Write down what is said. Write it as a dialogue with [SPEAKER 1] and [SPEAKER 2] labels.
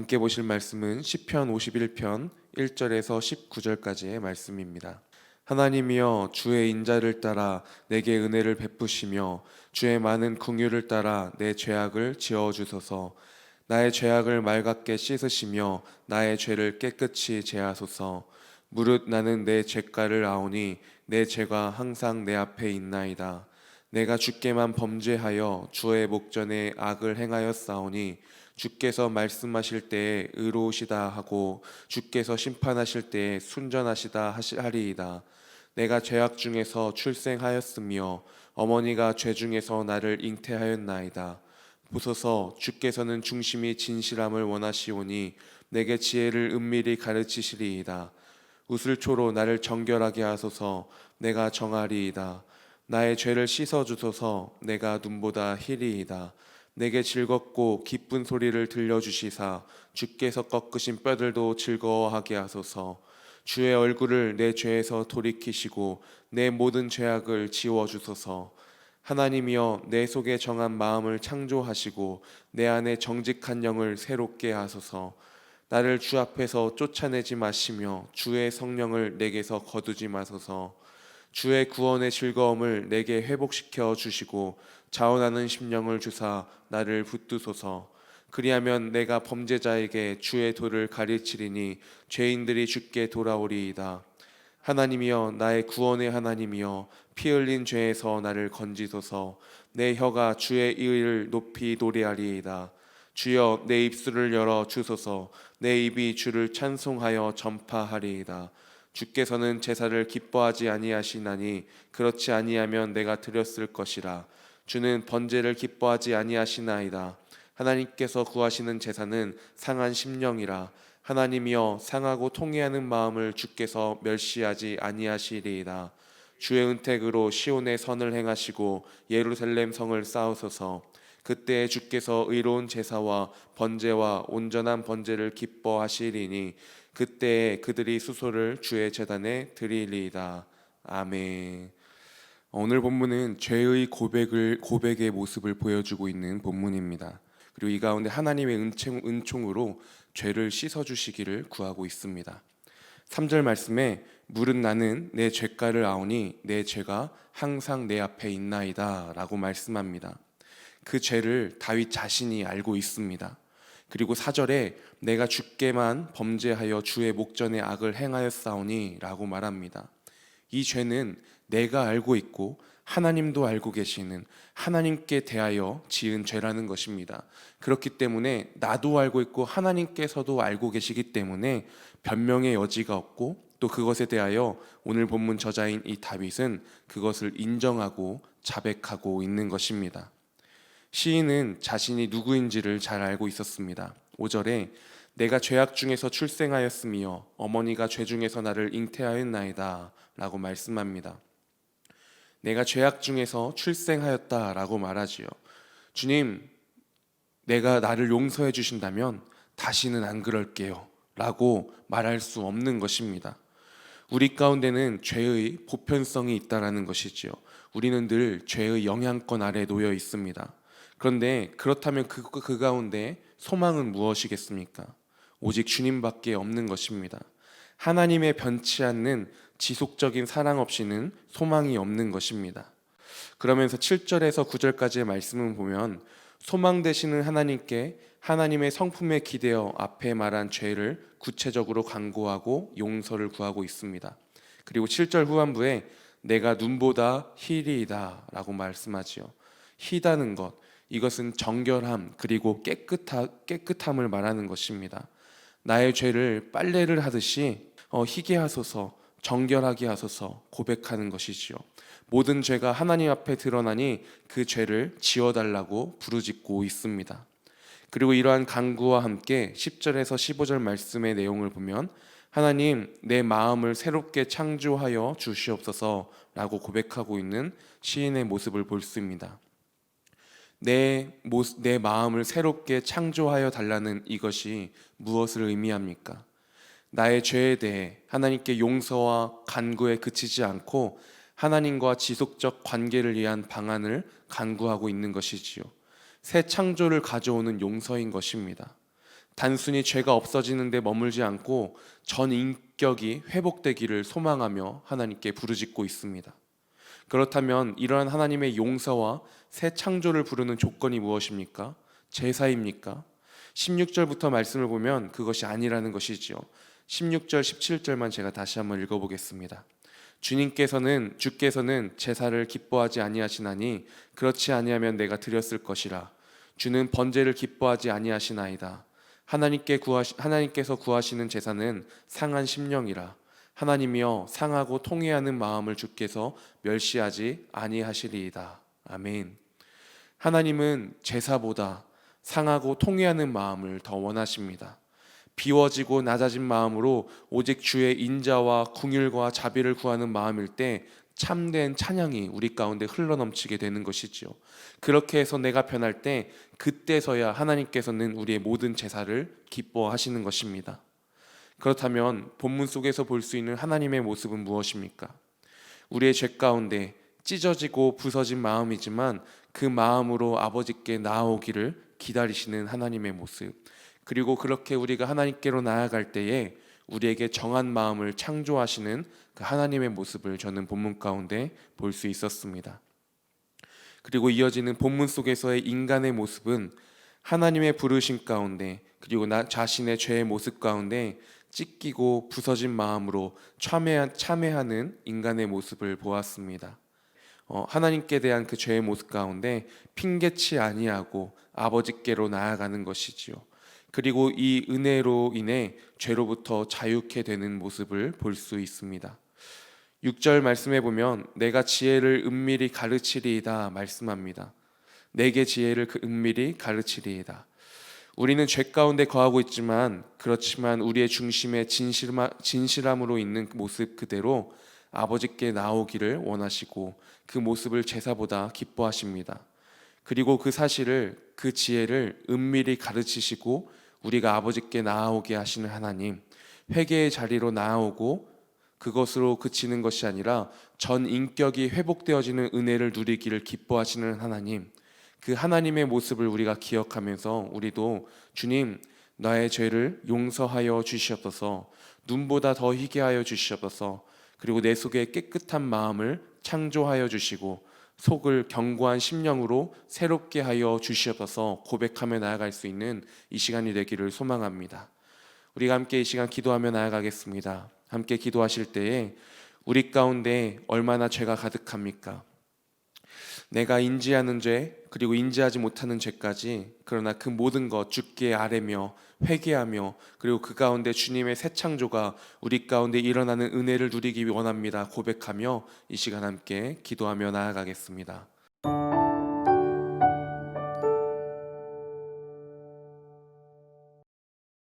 [SPEAKER 1] 함께 보실 말씀은 시편 51편 1절에서 19절까지의 말씀입니다. 하나님이여, 주의 인자를 따라 내게 은혜를 베푸시며 주의 많은 긍휼을 따라 내 죄악을 지어 주소서. 나의 죄악을 맑게 씻으시며 나의 죄를 깨끗이 제하소서. 무릇 나는 내 죄가를 아오니 내 죄가 항상 내 앞에 있나이다. 내가 주께만 범죄하여 주의 목전에 악을 행하였사오니 주께서 말씀하실 때에 의로우시다 하고 주께서 심판하실 때에 순전하시다 하리이다. 내가 죄악 중에서 출생하였으며 어머니가 죄 중에서 나를 잉태하였나이다. 보소서, 주께서는 중심이 진실함을 원하시오니 내게 지혜를 은밀히 가르치시리이다. 우슬초로 나를 정결하게 하소서. 내가 정하리이다. 나의 죄를 씻어주소서. 내가 눈보다 희리이다. 내게 즐겁고 기쁜 소리를 들려주시사 주께서 꺾으신 뼈들도 즐거워하게 하소서. 주의 얼굴을 내 죄에서 돌이키시고 내 모든 죄악을 지워주소서. 하나님이여, 내 속에 정한 마음을 창조하시고 내 안에 정직한 영을 새롭게 하소서. 나를 주 앞에서 쫓아내지 마시며 주의 성령을 내게서 거두지 마소서. 주의 구원의 즐거움을 내게 회복시켜 주시고 자원하는 심령을 주사 나를 붙드소서. 그리하면 내가 범죄자에게 주의 도를 가르치리니 죄인들이 주께 돌아오리이다. 하나님이여, 나의 구원의 하나님이여, 피 흘린 죄에서 나를 건지소서. 내 혀가 주의 의를 높이 노래하리이다. 주여, 내 입술을 열어 주소서. 내 입이 주를 찬송하여 전파하리이다. 주께서는 제사를 기뻐하지 아니하시나니 그렇지 아니하면 내가 드렸을 것이라. 주는 번제를 기뻐하지 아니하시나이다. 하나님께서 구하시는 제사는 상한 심령이라. 하나님이여, 상하고 통회하는 마음을 주께서 멸시하지 아니하시리이다. 주의 은택으로 시온의 선을 행하시고 예루살렘 성을 쌓으소서. 그때 주께서 의로운 제사와 번제와 온전한 번제를 기뻐하시리니 그때에 그들이 수소를 주의 제단에 드리리이다. 아멘. 오늘 본문은 죄의 고백의 모습을 보여주고 있는 본문입니다. 그리고 이 가운데 하나님의 은총으로 죄를 씻어주시기를 구하고 있습니다. 3절 말씀에 무릇 나는 내 죄가를 아오니 내 죄가 항상 내 앞에 있나이다 라고 말씀합니다. 그 죄를 다윗 자신이 알고 있습니다. 그리고 4절에 내가 주께만 범죄하여 주의 목전에 악을 행하였사오니 라고 말합니다. 이 죄는 내가 알고 있고 하나님도 알고 계시는, 하나님께 대하여 지은 죄라는 것입니다. 그렇기 때문에 나도 알고 있고 하나님께서도 알고 계시기 때문에 변명의 여지가 없고, 또 그것에 대하여 오늘 본문 저자인 이 다윗은 그것을 인정하고 자백하고 있는 것입니다. 시인은 자신이 누구인지를 잘 알고 있었습니다. 5절에 내가 죄악 중에서 출생하였으며 어머니가 죄 중에서 나를 잉태하였나이다 라고 말씀합니다. 내가 죄악 중에서 출생하였다 라고 말하지요. 주님, 내가 나를 용서해 주신다면 다시는 안 그럴게요 라고 말할 수 없는 것입니다. 우리 가운데는 죄의 보편성이 있다라는 것이지요. 우리는 늘 죄의 영향권 아래 놓여 있습니다. 그런데 그렇다면 그 가운데 소망은 무엇이겠습니까? 오직 주님밖에 없는 것입니다. 하나님의 변치 않는 지속적인 사랑 없이는 소망이 없는 것입니다. 그러면서 7절에서 9절까지의 말씀을 보면 소망 되시는 하나님께 하나님의 성품에 기대어 앞에 말한 죄를 구체적으로 간구하고 용서를 구하고 있습니다. 그리고 7절 후반부에 내가 눈보다 희리이다 라고 말씀하지요. 희다는 것, 이것은 정결함 그리고 깨끗함을 말하는 것입니다. 나의 죄를 빨래를 하듯이 희게 하소서, 정결하게 하소서 고백하는 것이지요. 모든 죄가 하나님 앞에 드러나니 그 죄를 지워달라고 부르짖고 있습니다. 그리고 이러한 간구와 함께 10절에서 15절 말씀의 내용을 보면 하나님, 내 마음을 새롭게 창조하여 주시옵소서 라고 고백하고 있는 시인의 모습을 볼 수 있습니다. 내 마음을 새롭게 창조하여 달라는 이것이 무엇을 의미합니까? 나의 죄에 대해 하나님께 용서와 간구에 그치지 않고 하나님과 지속적 관계를 위한 방안을 간구하고 있는 것이지요. 새 창조를 가져오는 용서인 것입니다. 단순히 죄가 없어지는 데 머물지 않고 전 인격이 회복되기를 소망하며 하나님께 부르짖고 있습니다. 그렇다면 이러한 하나님의 용서와 새 창조를 부르는 조건이 무엇입니까? 제사입니까? 16절부터 말씀을 보면 그것이 아니라는 것이지요. 16절, 17절만 제가 다시 한번 읽어보겠습니다. 주께서는 제사를 기뻐하지 아니하시나니 그렇지 아니하면 내가 드렸을 것이라. 주는 번제를 기뻐하지 아니하시나이다. 하나님께서 구하시는 제사는 상한 심령이라. 하나님이여 상하고 통회하는 마음을 주께서 멸시하지 아니하시리이다. 아멘. 하나님은 제사보다 상하고 통회하는 마음을 더 원하십니다. 비워지고 낮아진 마음으로 오직 주의 인자와 긍휼과 자비를 구하는 마음일 때 참된 찬양이 우리 가운데 흘러넘치게 되는 것이지요. 그렇게 해서 내가 변할 때 그때서야 하나님께서는 우리의 모든 제사를 기뻐하시는 것입니다. 그렇다면 본문 속에서 볼 수 있는 하나님의 모습은 무엇입니까? 우리의 죄 가운데 찢어지고 부서진 마음이지만 그 마음으로 아버지께 나아오기를 기다리시는 하나님의 모습, 그리고 그렇게 우리가 하나님께로 나아갈 때에 우리에게 정한 마음을 창조하시는 그 하나님의 모습을 저는 본문 가운데 볼 수 있었습니다. 그리고 이어지는 본문 속에서의 인간의 모습은 하나님의 부르심 가운데 그리고 나 자신의 죄의 모습 가운데 찢기고 부서진 마음으로 참회하는 인간의 모습을 보았습니다. 하나님께 대한 그 죄의 모습 가운데 핑계치 아니하고 아버지께로 나아가는 것이지요. 그리고 이 은혜로 인해 죄로부터 자유케 되는 모습을 볼 수 있습니다. 6절 말씀해 보면 내가 지혜를 은밀히 가르치리이다 말씀합니다. 내게 지혜를 은밀히 가르치리이다. 우리는 죄 가운데 거하고 있지만 그렇지만 우리의 중심에 진실함으로 있는 모습 그대로 아버지께 나오기를 원하시고 그 모습을 제사보다 기뻐하십니다. 그리고 그 사실을, 그 지혜를 은밀히 가르치시고 우리가 아버지께 나아오게 하시는 하나님, 회개의 자리로 나아오고 그것으로 그치는 것이 아니라 전 인격이 회복되어지는 은혜를 누리기를 기뻐하시는 하나님, 그 하나님의 모습을 우리가 기억하면서 우리도 주님, 나의 죄를 용서하여 주시옵소서, 눈보다 더 희게 하여 주시옵소서, 그리고 내 속에 깨끗한 마음을 창조하여 주시고 속을 견고한 심령으로 새롭게 하여 주시옵소서 고백하며 나아갈 수 있는 이 시간이 되기를 소망합니다. 우리가 함께 이 시간 기도하며 나아가겠습니다. 함께 기도하실 때에 우리 가운데 얼마나 죄가 가득합니까? 내가 인지하는 죄 그리고 인지하지 못하는 죄까지, 그러나 그 모든 것 주께 아뢰며 회개하며 그리고 그 가운데 주님의 새 창조가 우리 가운데 일어나는 은혜를 누리기 원합니다 고백하며 이 시간 함께 기도하며 나아가겠습니다.